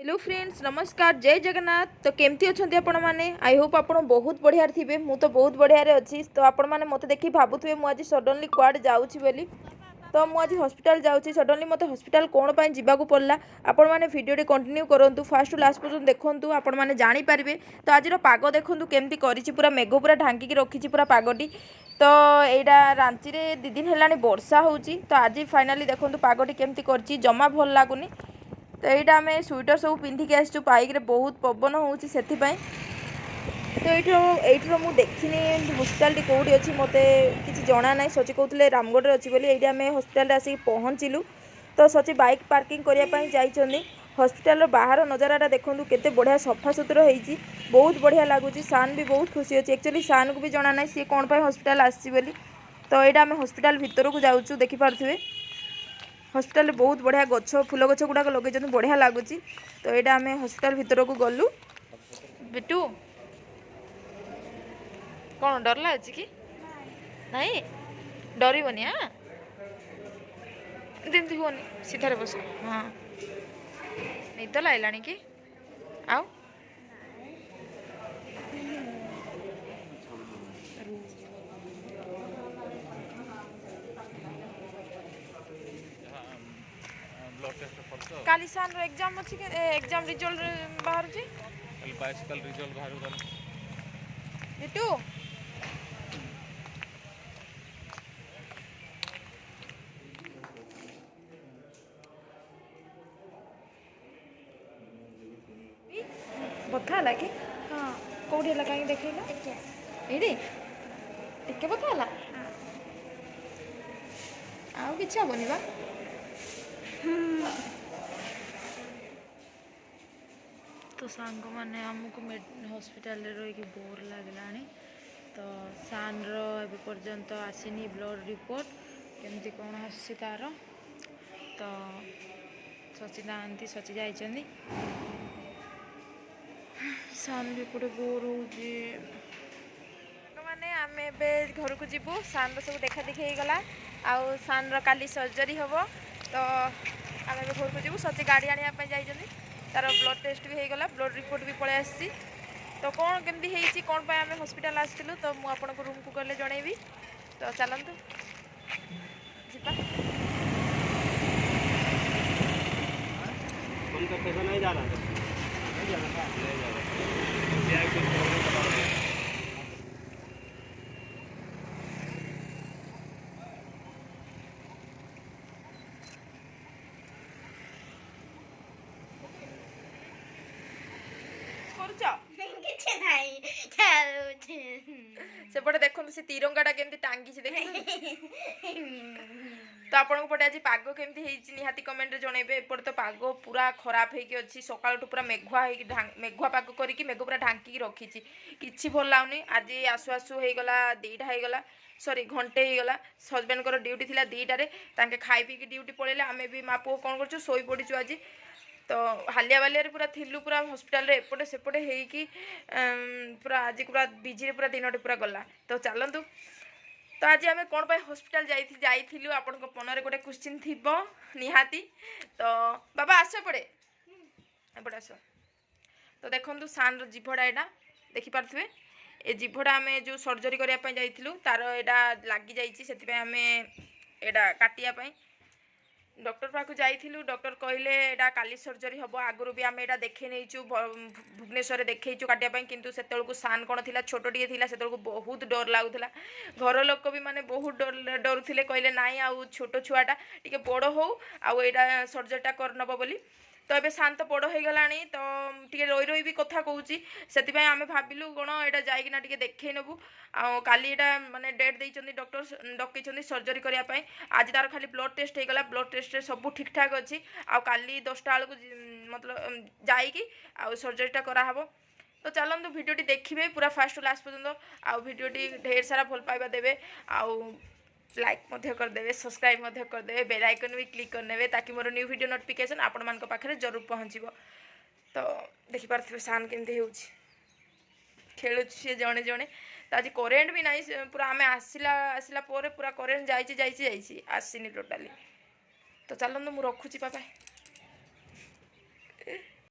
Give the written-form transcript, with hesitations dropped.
Hello friends नमस्कार जय जगन्नाथ। तो केमती अच्छा आपण मैंने आई होप आप बहुत बढ़िया थे। मु तो बहुत बढ़िया अच्छी। तो आपण मैंने मत देखी भावुए मुझे सडनली क्वाड जाऊँगी बोली। तो मुझे हॉस्पिटल जाऊँगी सडनली मत हॉस्पिटल कौन पर जावाक पड़ा। आपण मैंने भिडियो कंटिन्यू करूँ फास्ट लास्ट पर्यटन देखूँ आपण मैंने जानीपारे। तो आज पाग देखूँ केमती करी पूरा मेघ पूरा ढांकी रखी पूरा पागटी। तो यहाँ रांची रे 2 दिन है वर्षा हो। तो आज फाइनाली देखूँ पागटी केमती कर जमा भल लगुनि। तो यहाँ आम स्वेटर सब पिंधिक आसचु बाइक बहुत पवन हो तो ये मुझे देखनी हस्पिटाल कौटी अच्छी मत किसी जना ना। सची कहते रामगढ़ अच्छी बोली ये आम हस्पिटाल आसिक पहुँचलु। तो सची बाइक पार्किंग करने जाइए। हस्पिटाल बाहर नजारा देखूँ केते बढ़िया सफा सुतुरा होती बहुत बढ़िया लगुच। सान भी बहुत खुशी अच्छी एक्चुअली सान को भी जना ना सी कौन हस्पिटाल आसी। तो यहाँ आम हस्पिटाल भितर को जाऊँ देखिपे हस्पिटाल बहुत बढ़िया गछ फूल गछ गुड़ाक लगे बढ़िया लगुच। तो यहाँ आम हस्पिटाल भितर को गलु। बिटू कौन डर लगे कि नहीं डरबनी। हाँ एमती हुआ सीधार बस। हाँ निद लगा कि आउ काली सान एग्जाम अच्छी एग्जाम रिजल्ट बाहर बायसिकल रिजल्ट बाहर बिटू बथा है कि हाँ कौटी है कहीं देखला ये टिके बथा है आउ कि हेनी बा। तो सांग मैंने आमको हॉस्पिटल रही बोर लगला। तो सान पर्यंत आसनी ब्लड रिपोर्ट केमती कौन आसी तार। तो सची ना सची जाइए सान भी कौटे बोर हो मैंने आम ए घर को जीवु सान सब देखा देखी हो गला। आउ सान काली सर्जरी हम। तो आम घर को जीवु सची गाड़ी आने जाइए तार ब्लड टेस्ट भी होगला ब्लड रिपोर्ट भी पलि आसी। तो कौन केमती कौन आम हॉस्पिटल आसलु तो मुझे आपन रूम को गले जनइबी। तो चलतु नहीं जा रहा सेपटे देखो से तिरंगाटा केमती टांगी देख। तो आपको पटे आज पाग केमती निहाती कमेंट रे जनइबे। एपटे तो पाग पूरा खराब होगी अच्छी सकाल पूरा मेघुआ मेघुआ पाग करके मेघ पूरा ढांकी रखी कि भल लगुनि। आज आसु आसु होगला 2टा होगला सॉरी घंटे होगला। हजबैंड को ड्यूटी थी 2टारे तांके खाई पी ड्यूटी पड़े आम भी माँ पुओ कौन कर शोई पड़चु आज। तो हालिया बालिया पूरा थिलु पूरा हॉस्पिटल रे एपटे सेपटे होगी पूरा आज पूरा बिजी पूरा दिन पूरा गला। तो चलतु तो आज आम कौन पर हॉस्पिटल जाइलु आपण मन गोटे क्वेश्चन थी निहाती। तो बाबा आस पड़े एपटे आस। तो देखो सान जीभड़ा यहाँ देखिपे ए जीभड़ा आम जो सर्जरी करने जाइलु तार यहाँ लगी जाइए आम यहाँ काटापी डॉक्टर पाक जाइलु। डॉक्टर कहले एटा काली सर्जरी हम आगुरी भी आम यहाँ देखे नहीं भुवनेश्वर देखु काटापी किंतु से सान कौन थी छोटे थी से बहुत डर लगुला। घर लोक भी माने बहुत डरुले कहले नाई आउ छोट छुआटा टी बड़ हो आईटा सर्जरीटा करनब बोली। तो ये शांत बड़ हो गला। तो टे रही भी कथा कहूँ से आम भाविलु कौन यहाँ जाइना टे देखे नबू आली यहाँ माने डेट देते डॉक्टर डकई सर्जरी करने। आज तार खाली ब्लड टेस्ट होगला ब्लड टेस्ट सब ठीक ठाक अच्छी आली 10टा बेलू मतलब जाइकी सर्जरीटा कराहब। तो चलतु भिडियोटी देखिए पूरा फास्ट लास्ट पर्यंत आ भिडियोटी ढेर सारा भल पाइबा देवे लाइक करदे सब्सक्राइब करदे बेल आइकन भी क्लिक करने ताकि मोर न्यू वीडियो नोटिफिकेशन आपण मान पाखे जरूर पहुँचो। तो देखिपे सान केमती हो खेलु सी जड़े जड़े। तो आज करेन्ट भी ना पूरा आम आसला पूरा करेन्ट जाइए आसनी टोटाली। तो चलतु मुझे रखुची बाय।